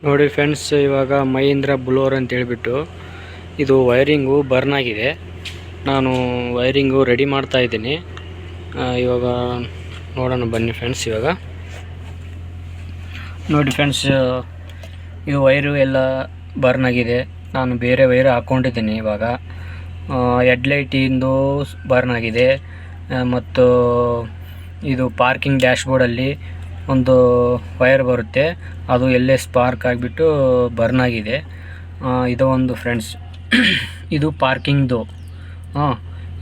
ನೋಡಿ ಫ್ರೆಂಡ್ಸ್, ಇವಾಗ ಮಹೀಂದ್ರ ಬ್ಲೋರ್ ಅಂತ ಹೇಳಿಬಿಟ್ಟು ಇದು ವೈರಿಂಗು ಬರ್ನ್ ಆಗಿದೆ. ನಾನು ವೈರಿಂಗು ರೆಡಿ ಮಾಡ್ತಾ ಇದ್ದೀನಿ. ಇವಾಗ ನೋಡೋಣ ಬನ್ನಿ ಫ್ರೆಂಡ್ಸ್. ಇವಾಗ ನೋಡಿ ಫ್ರೆಂಡ್ಸ್, ಇದು ವೈರು ಎಲ್ಲ ಬರ್ನ್ ಆಗಿದೆ. ನಾನು ಬೇರೆ ವೈರ್ ಹಾಕ್ಕೊಂಡಿದ್ದೀನಿ. ಇವಾಗ ಹೆಡ್ಲೈಟಿಂದು ಬರ್ನ್ ಆಗಿದೆ ಮತ್ತು ಇದು ಪಾರ್ಕಿಂಗ್ ಡ್ಯಾಶ್ಬೋರ್ಡಲ್ಲಿ ಒಂದು ವೈರ್ ಬರುತ್ತೆ, ಅದು ಎಲ್ಲೇ ಸ್ಪಾರ್ಕ್ ಆಗಿಬಿಟ್ಟು ಬರ್ನ್ ಆಗಿದೆ. ಇದು ಒಂದು ಫ್ರೆಂಡ್ಸ್, ಇದು ಪಾರ್ಕಿಂಗ್ದು.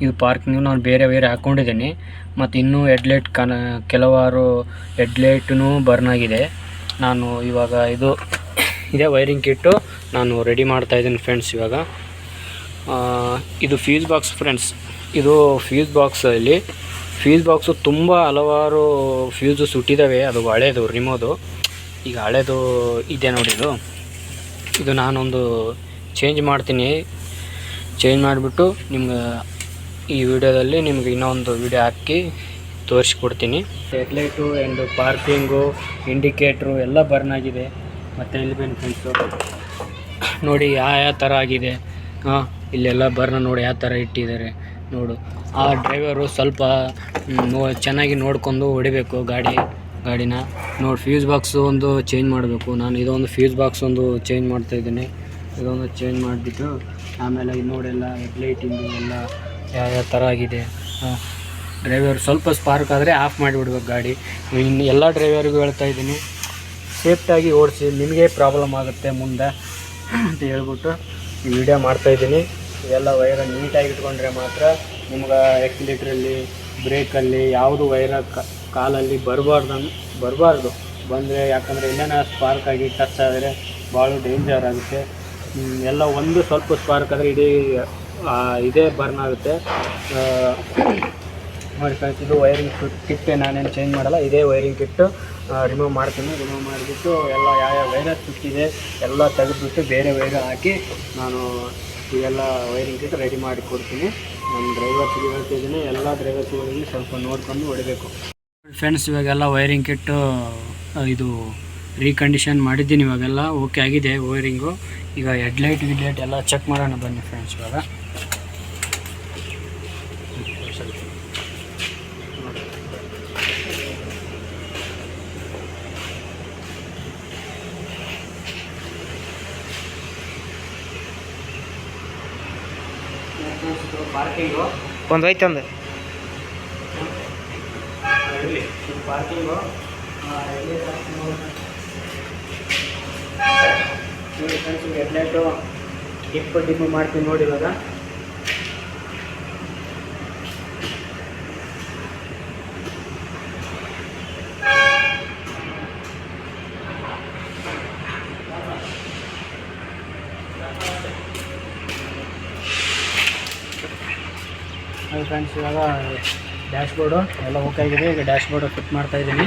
ಇದು ಪಾರ್ಕಿಂಗ್ ನಾನು ಬೇರೆ ವೈರ್ ಹಾಕ್ಕೊಂಡಿದ್ದೀನಿ. ಮತ್ತು ಇನ್ನೂ ಹೆಡ್ಲೈಟ್ ಕೆಲವಾರು ಹೆಡ್ಲೈಟೂ ಬರ್ನ್ ಆಗಿದೆ. ನಾನು ಇವಾಗ ಇದೇ ವೈರಿಂಗ್ ಕಿಟ್ಟು ನಾನು ರೆಡಿ ಮಾಡ್ತಾಯಿದ್ದೀನಿ ಫ್ರೆಂಡ್ಸ್. ಇವಾಗ ಇದು ಫ್ಯೂಸ್ ಬಾಕ್ಸ್ ಫ್ರೆಂಡ್ಸ್. ಇದು ಫ್ಯೂಸ್ ಬಾಕ್ಸಲ್ಲಿ ಫ್ಯೂಸ್ ಬಾಕ್ಸು ತುಂಬ ಹಲವಾರು ಫ್ಯೂಸು ಸುಟ್ಟಿದ್ದಾವೆ. ಅದು ಹಳೇದು ರಿಮೋದು. ಈಗ ಹಳೇದು ಇದೆ ನೋಡಿ. ಇದು ನಾನೊಂದು ಚೇಂಜ್ ಮಾಡ್ತೀನಿ. ಚೇಂಜ್ ಮಾಡಿಬಿಟ್ಟು ನಿಮ್ಗೆ ಈ ವಿಡಿಯೋದಲ್ಲಿ ನಿಮ್ಗೆ ಇನ್ನೊಂದು ವಿಡಿಯೋ ಹಾಕಿ ತೋರಿಸ್ಕೊಡ್ತೀನಿ. ಹೆಡ್ಲೈಟು ಆ್ಯಂಡ್ ಪಾರ್ಕಿಂಗು ಇಂಡಿಕೇಟ್ರು ಎಲ್ಲ ಬರ್ನ್ ಆಗಿದೆ. ಮತ್ತು ಇಲ್ಲಿ ಬನ್ನಿ ಫ್ರೆಂಡ್ಸು, ನೋಡಿ ಯಾವ ಥರ ಆಗಿದೆ. ಇಲ್ಲೆಲ್ಲ ಬರ್ನ ನೋಡಿ ಯಾವ ಥರ ಇಟ್ಟಿದ್ದಾರೆ ನೋಡು. ಆ ಡ್ರೈವರು ಸ್ವಲ್ಪ ಚೆನ್ನಾಗಿ ನೋಡ್ಕೊಂಡು ಹೊಡಿಬೇಕು ಗಾಡಿನ ನೋಡಿ. ಫ್ಯೂಸ್ ಬಾಕ್ಸು ಒಂದು ಚೇಂಜ್ ಮಾಡಬೇಕು. ನಾನು ಇದೊಂದು ಫ್ಯೂಸ್ ಬಾಕ್ಸ್ ಒಂದು ಚೇಂಜ್ ಮಾಡ್ತಾಯಿದ್ದೀನಿ. ಇದೊಂದು ಚೇಂಜ್ ಮಾಡಿಬಿಟ್ಟು ಆಮೇಲೆ ನೋಡೆಲ್ಲ ಹೆಡ್ಲೈಟಿಂದು ಎಲ್ಲ ಯಾವ ಥರ ಆಗಿದೆ. ಡ್ರೈವರ್ ಸ್ವಲ್ಪ ಸ್ಪಾರ್ಕ್ ಆದರೆ ಆಫ್ ಮಾಡಿಬಿಡ್ಬೇಕು ಗಾಡಿ. ಇನ್ನು ಎಲ್ಲ ಡ್ರೈವರ್ಗೂ ಹೇಳ್ತಾಯಿದ್ದೀನಿ, ಸೇಫ್ಟಾಗಿ ಓಡಿಸಿ, ನಿಮಗೆ ಪ್ರಾಬ್ಲಮ್ ಆಗುತ್ತೆ ಮುಂದೆ ಅಂತ ಹೇಳ್ಬಿಟ್ಟು ಈ ವಿಡಿಯೋ ಮಾಡ್ತಾಯಿದ್ದೀನಿ. ಇವೆಲ್ಲ ವೈರ ನೀಟಾಗಿ ಇಟ್ಕೊಂಡ್ರೆ ಮಾತ್ರ ನಿಮ್ಗೆ ಆ್ಯಕ್ಸಿಲೇಟ್ರಲ್ಲಿ, ಬ್ರೇಕಲ್ಲಿ ಯಾವುದು ವೈರ ಕಾಲಲ್ಲಿ ಬರಬಾರ್ದು. ಬಂದರೆ ಯಾಕಂದರೆ ಎಲ್ಲೇನ ಸ್ಪಾರ್ಕ್ ಆಗಿ ಟಚ್ ಆದರೆ ಭಾಳ ಡೇಂಜರ್ ಆಗುತ್ತೆ. ಎಲ್ಲ ಒಂದು ಸ್ವಲ್ಪ ಸ್ಪಾರ್ಕ್ ಆದರೆ ಇದೇ ಬರ್ನ್ ಆಗುತ್ತೆ. ನೋಡಿ ಫ್ರೆಂಡ್ಸ್, ಇದು ವೈರಿಂಗ್ ಕಿಟ್ಟೆ ನಾನೇನು ಚೇಂಜ್ ಮಾಡಲ್ಲ. ಇದೇ ವೈರಿಂಗ್ ಕಿಟ್ಟು ರಿಮೂವ್ ಮಾಡ್ತೀನಿ. ರಿಮೂವ್ ಮಾಡಿಬಿಟ್ಟು ಎಲ್ಲ ಯಾವ ವೈರಸ್ ಸುತ್ತಿದೆ ಎಲ್ಲ ತೆಗೆದುಬಿಟ್ಟು ಬೇರೆ ವೈರ್ ಹಾಕಿ ನಾನು ಇವೆಲ್ಲ ವೈರಿಂಗ್ ಕಿಟ್ ರೆಡಿ ಮಾಡಿ ಕೊಡ್ತೀನಿ. ನನ್ನ ಡ್ರೈವರ್ಸ್ಗೆ ಹೇಳ್ತಿದ್ದೀನಿ, ಎಲ್ಲ ಡ್ರೈವರ್ಸ್ಗಳಿಗೆ ಸ್ವಲ್ಪ ನೋಡ್ಕೊಂಡು ಹೊಡಿಬೇಕು ಫ್ರೆಂಡ್ಸ್. ಇವಾಗೆಲ್ಲ ವೈರಿಂಗ್ ಕಿಟ್ಟು ಇದು ರೀಕಂಡೀಷನ್ ಮಾಡಿದ್ದೀನಿ. ಇವಾಗೆಲ್ಲ ಓಕೆ ಆಗಿದೆ ವೈರಿಂಗು. ಈಗ ಹೆಡ್ಲೈಟ್ ಎಲ್ಲ ಚೆಕ್ ಮಾಡೋಣ ಬನ್ನಿ ಫ್ರೆಂಡ್ಸ್. ಇವಾಗ ಪಾರ್ಕಿಂಗು ಒಂದು ಐತಂದು ಪಾರ್ಕಿಂಗು ನೋಡಿ ಫ್ರೆಂಡ್ಸ್, ಹೆಡ್ಲೈಟು ಡಿಪ್ಪು ಮಾಡ್ತೀನಿ ನೋಡಿ. ಇವಾಗ ಫ್ರೆಂಡ್ಸ್, ಇವಾಗ ಡ್ಯಾಶ್ಬೋರ್ಡು ಎಲ್ಲ ಓಕೆ ಆಗಿದೆ. ಈಗ ಡ್ಯಾಶ್ಬೋರ್ಡು ಫಿಟ್ ಮಾಡ್ತಾಯಿದ್ದೀನಿ.